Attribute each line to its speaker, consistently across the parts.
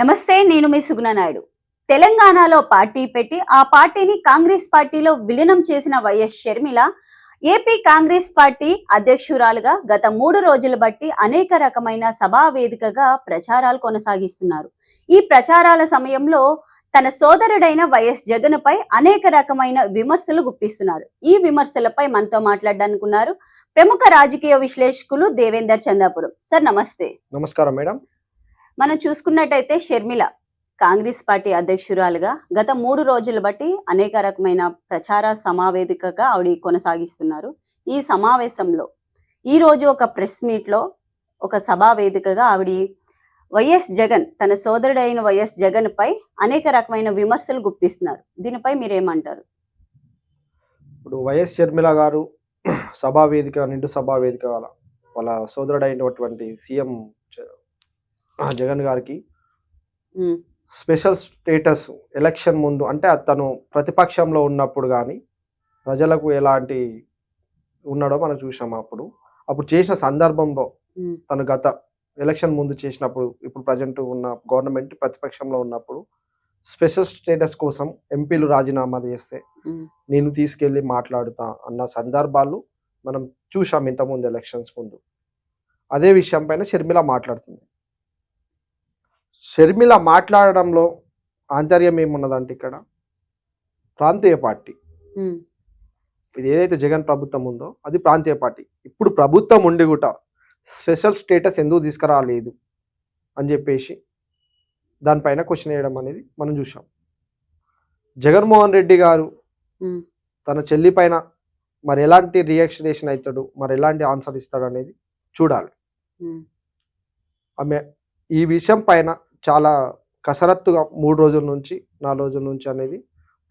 Speaker 1: నమస్తే, నేను మీ సుగుణ నాయుడు. తెలంగాణలో పార్టీ పెట్టి ఆ పార్టీని కాంగ్రెస్ పార్టీలో విలీనం చేసిన వైఎస్ షర్మిల ఏపీ కాంగ్రెస్ పార్టీ అధ్యక్షురాలుగా గత 3 రోజులు బట్టి అనేక రకమైన సభా వేదికగా ప్రచారాలు కొనసాగిస్తున్నారు. ఈ ప్రచారాల సమయంలో తన సోదరుడైన వైఎస్ జగన్ పై అనేక రకమైన విమర్శలు గుప్పిస్తున్నారు. ఈ విమర్శలపై మనతో మాట్లాడడానికి ఉన్నారు ప్రముఖ రాజకీయ విశ్లేషకులు దేవేందర్ చందాపురం. సార్ నమస్తే.
Speaker 2: నమస్కారం మేడం.
Speaker 1: మనం చూసుకున్నట్టయితే షర్మిల కాంగ్రెస్ పార్టీ అధ్యక్షురాలుగా గత 3 రోజులు బట్టి అనేక రకమైన ప్రచార సమావేదికగా ఆవిడ కొనసాగిస్తున్నారు. ఈ సమావేశంలో ఈ రోజు ఒక ప్రెస్ మీట్ లో ఒక సభా వేదికగా ఆవిడ వైఎస్ జగన్ తన సోదరుడైన వైఎస్ జగన్ పై అనేక రకమైన విమర్శలు గుప్పిస్తున్నారు. దీనిపై మీరేమంటారు?
Speaker 2: ఇప్పుడు వైఎస్ షర్మిల గారు సభా వేదిక నిండు సభా వేదిక వాళ్ళ సోదరుడైనటువంటి సీఎం జగన్ గారికి స్పెషల్ స్టేటస్ ఎలక్షన్ ముందు అంటే తను ప్రతిపక్షంలో ఉన్నప్పుడు కానీ ప్రజలకు ఎలాంటి ఉన్నాడో మనం చూసాం. అప్పుడు చేసిన సందర్భంలో తను గత ఎలక్షన్ ముందు చేసినప్పుడు, ఇప్పుడు ప్రజెంట్ ఉన్న గవర్నమెంట్ ప్రతిపక్షంలో ఉన్నప్పుడు స్పెషల్ స్టేటస్ కోసం ఎంపీలు రాజీనామా చేస్తే నేను తీసుకెళ్ళి మాట్లాడుతా అన్న సందర్భాలు మనం చూసాం ఇంతకుముందు ఎలక్షన్స్ ముందు. అదే విషయం పైన షర్మిల మాట్లాడుతుంది. షర్మిల మాట్లాడడంలో ఆంతర్యం ఏమున్నదంటే ఇక్కడ ప్రాంతీయ పార్టీ, ఇది ఏదైతే జగన్ ప్రభుత్వం ఉందో అది ప్రాంతీయ పార్టీ. ఇప్పుడు ప్రభుత్వం ఉండి కూడా స్పెషల్ స్టేటస్ ఎందుకు తీసుకురాలేదు అని చెప్పేసి దానిపైన క్వశ్చన్ వేయడం అనేది మనం చూసాం. జగన్మోహన్ రెడ్డి గారు తన చెల్లి పైన మరి ఎలాంటి రియాక్షన్ అవుతాడు, మరి ఎలాంటి ఆన్సర్ ఇస్తాడు అనేది చూడాలి. ఆమె ఈ విషయం పైన చాలా కసరత్తుగా 3 రోజుల నుంచి 4 రోజుల నుంచి అనేది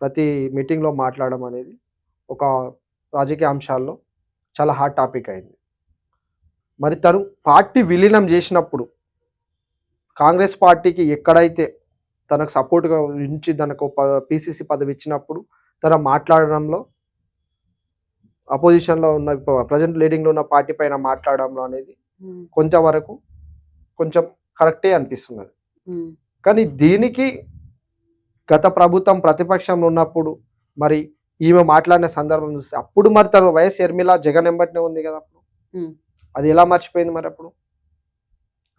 Speaker 2: ప్రతి మీటింగ్లో మాట్లాడడం అనేది ఒక రాజకీయ అంశాల్లో చాలా హాట్ టాపిక్ అయింది. మరి తను పార్టీ విలీనం చేసినప్పుడు కాంగ్రెస్ పార్టీకి ఎక్కడైతే తనకు సపోర్ట్గా ఉంచి తనకు పిసిసి పదవి ఇచ్చినప్పుడు తన మాట్లాడడంలో అపోజిషన్లో ఉన్న ప్రజెంట్ లీడింగ్లో ఉన్న పార్టీ పైన మాట్లాడడంలో అనేది కొంచెం కరెక్టే అనిపిస్తున్నది. కానీ దీనికి గత ప్రభుత్వం ప్రతిపక్షంలో ఉన్నప్పుడు మరి ఈమె మాట్లాడిన సందర్భం చూస్తే అప్పుడు మరి తను వైఎస్ షర్మిల జగన్ ఎంబటినే ఉంది కదా, అప్పుడు అది ఎలా మర్చిపోయింది? మరి అప్పుడు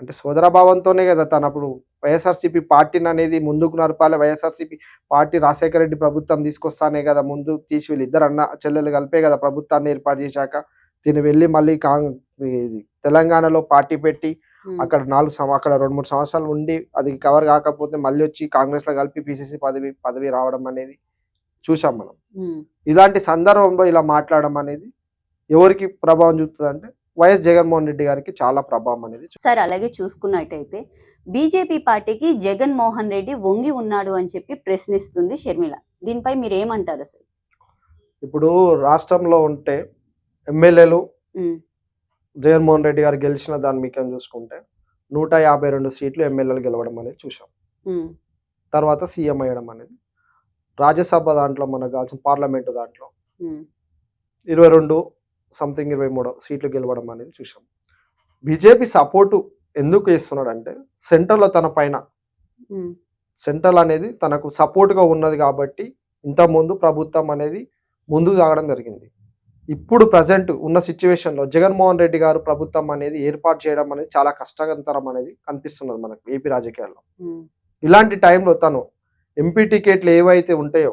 Speaker 2: అంటే సోదరభావంతోనే కదా తను అప్పుడు వైఎస్ఆర్సీపీ పార్టీని అనేది ముందుకు నడపాలి, వైఎస్ఆర్సీపీ పార్టీ రాజశేఖర రెడ్డి ప్రభుత్వం తీసుకొస్తానే కదా ముందు తీసి వీళ్ళిద్దరు అన్న చెల్లెలు కలిపే కదా ప్రభుత్వాన్ని ఏర్పాటు చేశాక తిని వెళ్ళి మళ్ళీ తెలంగాణలో పార్టీ పెట్టి అక్కడ 2-3 సంవత్సరాలు ఉండి అది కవర్ కాకపోతే మళ్ళీ వచ్చి కాంగ్రెస్ లో కలిపి పిసిసి పదవి రావడం అనేది చూసాం మనం. ఇలాంటి సందర్భంలో ఇలా మాట్లాడడం అనేది ఎవరికి ప్రభావం చూపుతుంది అంటే వైఎస్ జగన్మోహన్ రెడ్డి గారికి చాలా ప్రభావం అనేది.
Speaker 1: సార్ అలాగే చూసుకున్నట్టయితే బీజేపీ పార్టీకి జగన్మోహన్ రెడ్డి వంగి ఉన్నాడు అని చెప్పి ప్రశ్నిస్తుంది షర్మిల. దీనిపై మీరు ఏమంటారు? అసలు
Speaker 2: ఇప్పుడు రాష్ట్రంలో ఉంటే ఎమ్మెల్యేలు జగన్మోహన్ రెడ్డి గారు గెలిచిన దాన్ని మీకు చూసుకుంటే 152 సీట్లు ఎమ్మెల్యేలు గెలవడం అనేది చూసాం. తర్వాత సీఎం అయ్యడం అనేది, రాజ్యసభ దాంట్లో మనకు కావాల్సిన పార్లమెంటు దాంట్లో 23 సీట్లు గెలవడం అనేది చూసాం. బీజేపీ సపోర్టు ఎందుకు చేస్తున్నాడంటే సెంట్రల్లో తన పైన సెంట్రల్ అనేది తనకు సపోర్ట్గా ఉన్నది కాబట్టి ఇంతకుముందు ప్రభుత్వం అనేది ముందుకు సాగడం జరిగింది. ఇప్పుడు ప్రజెంట్ ఉన్న సిచ్యువేషన్లో జగన్మోహన్ రెడ్డి గారు ప్రభుత్వం అనేది ఏర్పాటు చేయడం అనేది చాలా కష్టతరం అనేది కనిపిస్తున్నది మనకు ఏపీ రాజకీయాల్లో. ఇలాంటి టైంలో తను ఎంపీ టికెట్లు ఏవైతే ఉంటాయో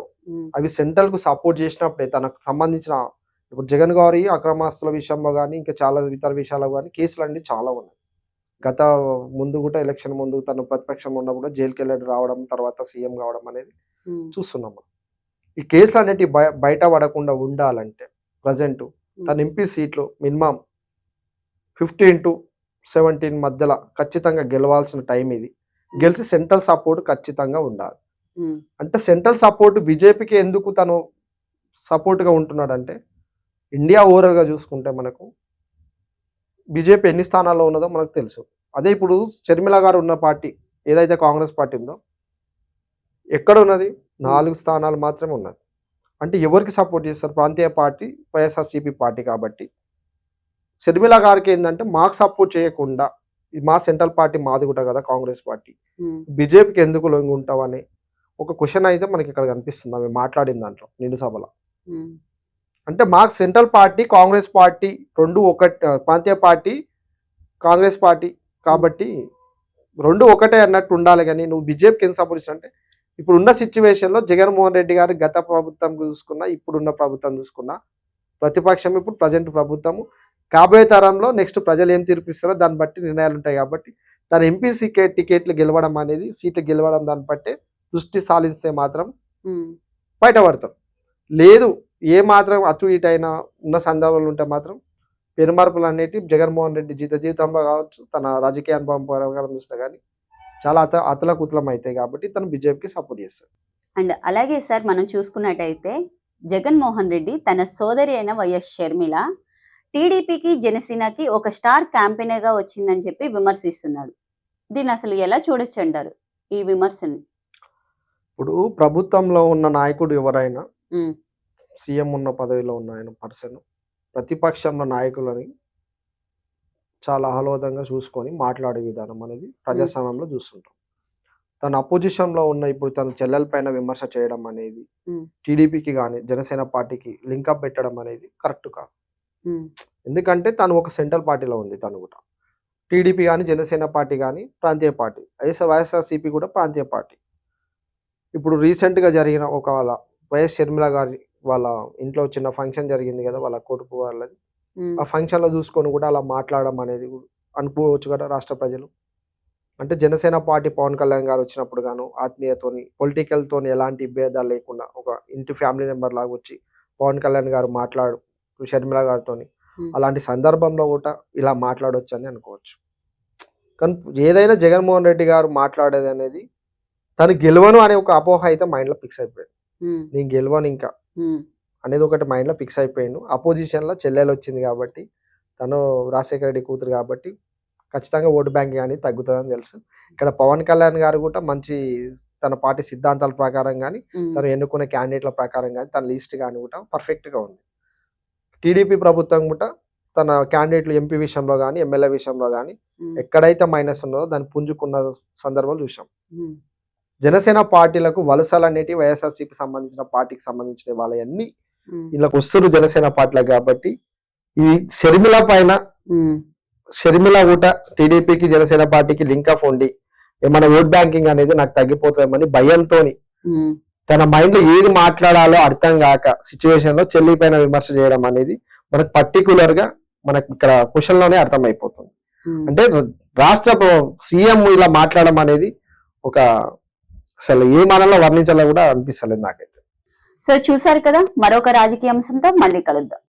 Speaker 2: అవి సెంట్రల్ కు సపోర్ట్ చేసినప్పుడే తనకు సంబంధించిన ఇప్పుడు జగన్ గారి అక్రమాస్తుల విషయంలో కానీ ఇంకా చాలా ఇతర విషయాల్లో కానీ కేసులు అన్ని చాలా ఉన్నాయి. గత ముందు కూడా ఎలక్షన్ ముందు తను ప్రతిపక్షంలో ఉన్న కూడా జైలుకి వెళ్ళడం రావడం తర్వాత సీఎం కావడం అనేది చూస్తున్నాం. ఈ కేసులు అనేవి బయట పడకుండా ఉండాలంటే ప్రజెంట్ తన ఎంపీ సీట్లు మినిమం 15 to 17 మధ్యలో ఖచ్చితంగా గెలవాల్సిన టైం ఇది. గెలిచి సెంట్రల్ సపోర్ట్ ఖచ్చితంగా ఉండాలి. అంటే సెంట్రల్ సపోర్ట్ బీజేపీకి ఎందుకు తను సపోర్ట్గా ఉంటున్నాడంటే ఇండియా ఓవరాల్గా చూసుకుంటే మనకు బీజేపీ ఎన్ని స్థానాల్లో ఉన్నదో మనకు తెలుసు. అదే ఇప్పుడు షర్మిల గారు ఉన్న పార్టీ ఏదైతే కాంగ్రెస్ పార్టీ ఉందో ఎక్కడ ఉన్నది? 4 స్థానాలు మాత్రమే ఉన్నది. అంటే ఎవరికి సపోర్ట్ చేస్తారు? ప్రాంతీయ పార్టీ వైఎస్ఆర్సీపీ పార్టీ. కాబట్టి షర్మిల గారికి ఏంటంటే మాకు సపోర్ట్ చేయకుండా మా సెంట్రల్ పార్టీ మాది కూడా కదా కాంగ్రెస్ పార్టీ,
Speaker 1: ఉమ్,
Speaker 2: బీజేపీకి ఎందుకు లొంగి ఉంటావు అని ఒక క్వశ్చన్ అయితే మనకి ఇక్కడ కనిపిస్తుంది ఆమె మాట్లాడిన దాంట్లో నిండు సభలో.
Speaker 1: ఉమ్,
Speaker 2: అంటే మా సెంట్రల్ పార్టీ కాంగ్రెస్ పార్టీ రెండు ఒకటి, ప్రాంతీయ పార్టీ కాంగ్రెస్ పార్టీ కాబట్టి రెండు ఒకటే అన్నట్టు ఉండాలి. కానీ నువ్వు బీజేపీకి ఎందుకు సపోర్ట్ ఇస్తా అంటే ఇప్పుడున్న సిచ్యువేషన్లో జగన్మోహన్ రెడ్డి గారు గత ప్రభుత్వం చూసుకున్నా ఇప్పుడున్న ప్రభుత్వం చూసుకున్నా ప్రతిపక్షం ఇప్పుడు ప్రజెంట్ ప్రభుత్వము, కాబోయే తరంలో నెక్స్ట్ ప్రజలు ఏం తీర్పిస్తారో దాన్ని బట్టి నిర్ణయాలు ఉంటాయి. కాబట్టి తన ఎంపీ టికెట్లు గెలవడం అనేది, సీట్లు గెలవడం దాన్ని బట్టే దృష్టి సాలిస్తే మాత్రం
Speaker 1: ఉమ్,
Speaker 2: బయటపడతాం. లేదు ఏ మాత్రం అటు ఇటు అయినా ఉన్న సందర్భాలు ఉంటే మాత్రం పెనుమార్పులు అనేటివి జగన్మోహన్ రెడ్డి జీవితంలో కావచ్చు, తన రాజకీయ అనుభవం ప్రకారం చూస్తే కానీ చాలా అతలకుతలం అవుతాయి. కాబట్టి తను బీజేపీకి సపోర్ట్ చేస్తాడు.
Speaker 1: అండ్ అలాగే సార్ మనం చూసుకున్నట్టయితే జగన్మోహన్ రెడ్డి తన సోదరి అయిన వైఎస్ షర్మిల టీడీపీకి జనసేనకి ఒక స్టార్ క్యాంపెయినర్గా వచ్చిందని చెప్పి విమర్శిస్తున్నాడు. దీన్ని అసలు ఎలా చూడొచ్చు అంటారు ఈ విమర్శని?
Speaker 2: ఇప్పుడు ప్రభుత్వంలో ఉన్న నాయకుడు ఎవరైనా,
Speaker 1: ఉమ్,
Speaker 2: సీఎం ఉన్న పదవిలో ఉన్న ఆయన పర్సన్ ప్రతిపక్షంలో నాయకులని చాలా ఆహ్లాదంగా చూసుకొని మాట్లాడే విధానం అనేది ప్రజాస్వామ్యంలో చూస్తుంటాం. తన అపోజిషన్లో ఉన్న ఇప్పుడు తన చెల్లెల పైన విమర్శ చేయడం అనేది
Speaker 1: ఉమ్,
Speaker 2: టీడీపీకి కానీ జనసేన పార్టీకి లింకప్ పెట్టడం అనేది కరెక్ట్ కాదు.
Speaker 1: ఉమ్,
Speaker 2: ఎందుకంటే తను ఒక సెంట్రల్ పార్టీలో ఉంది. తను కూడా టీడీపీ కానీ జనసేన పార్టీ కానీ ప్రాంతీయ పార్టీ, వైఎస్ఆర్సీపీ కూడా ప్రాంతీయ పార్టీ. ఇప్పుడు రీసెంట్గా జరిగిన ఒక వాళ్ళ వైఎస్ షర్మిల గారి వాళ్ళ ఇంట్లో చిన్న ఫంక్షన్ జరిగింది కదా, వాళ్ళ కొడుకు వాళ్ళది.
Speaker 1: ఉమ్,
Speaker 2: ఆ ఫంక్షన్లో చూసుకొని కూడా అలా మాట్లాడడం అనేది అనుకోవచ్చు కదా రాష్ట్ర ప్రజలు. అంటే జనసేన పార్టీ పవన్ కళ్యాణ్ గారు వచ్చినప్పుడు గాను ఆత్మీయతోని పొలిటికల్తోని ఎలాంటి భేదాలు లేకుండా ఒక ఇంటి ఫ్యామిలీ మెంబర్ లాగా వచ్చి పవన్ కళ్యాణ్ గారు మాట్లాడు షర్మిల గారితోని, అలాంటి సందర్భంలో కూడా ఇలా మాట్లాడవచ్చు అని అనుకోవచ్చు. కానీ ఏదైనా జగన్మోహన్ రెడ్డి గారు మాట్లాడేది అనేది తను గెలవను అనే ఒక అపోహ అయితే మైండ్లో ఫిక్స్ అయిపోయాడు.
Speaker 1: ఉమ్,
Speaker 2: నేను గెలవను ఇంకా
Speaker 1: ఉమ్,
Speaker 2: అనేది ఒకటి మైండ్లో ఫిక్స్ అయిపోయాడు. అపోజిషన్లో చెల్లెలు వచ్చింది కాబట్టి, తను రాజశేఖర రెడ్డి కూతురు కాబట్టి ఖచ్చితంగా ఓటు బ్యాంక్ కానీ తగ్గుతుందని తెలుసు. ఇక్కడ పవన్ కళ్యాణ్ గారు కూడా మంచి తన పార్టీ సిద్ధాంతాల ప్రకారం కానీ
Speaker 1: ఉమ్,
Speaker 2: తను ఎన్నుకునే క్యాండిడేట్ల ప్రకారం కానీ తన లిస్ట్ కానీ కూడా పర్ఫెక్ట్గా ఉంది. టీడీపీ ప్రభుత్వం కూడా తన క్యాండిడేట్లు ఎంపీ విషయంలో కానీ ఎమ్మెల్యే విషయంలో కానీ
Speaker 1: ఉమ్,
Speaker 2: ఎక్కడైతే మైనస్ ఉన్నదో దాన్ని పుంజుకున్న సందర్భాలు చూసాం.
Speaker 1: ఉమ్,
Speaker 2: జనసేన పార్టీలకు వలసలు అనేటివి వైఎస్ఆర్సీపీ సంబంధించిన పార్టీకి సంబంధించిన వాళ్ళన్నీ
Speaker 1: ఉమ్,
Speaker 2: వీళ్ళకి వస్తున్నారు జనసేన పార్టీలకు. కాబట్టి ఈ షర్మిల పైన
Speaker 1: ఉమ్,
Speaker 2: షర్మిల కూడా టీడీపీకి జనసేన పార్టీకి లింక్ ఆఫ్ ఉండి ఏమైనా ఓట్ బ్యాంకింగ్ అనేది నాకు తగ్గిపోతామని భయంతో
Speaker 1: ఉమ్,
Speaker 2: తన మైండ్ లో ఏది మాట్లాడాలో అర్థం కాక సిచ్యువేషన్ లో చెల్లి పైన విమర్శ చేయడం అనేది మనకు పర్టికులర్ గా మనకు ఇక్కడ క్వశ్చన్ లోనే అర్థమైపోతుంది.
Speaker 1: ఉమ్.
Speaker 2: అంటే రాష్ట్ర సీఎం ఇలా మాట్లాడడం అనేది ఒక అసలు ఏ మానంలో వర్ణించాలో కూడా అనిపిస్తలేదు నాకైతే.
Speaker 1: సో చూసారు కదా, మరొక రాజకీయ అంశంతో మళ్ళీ కలుద్దాం.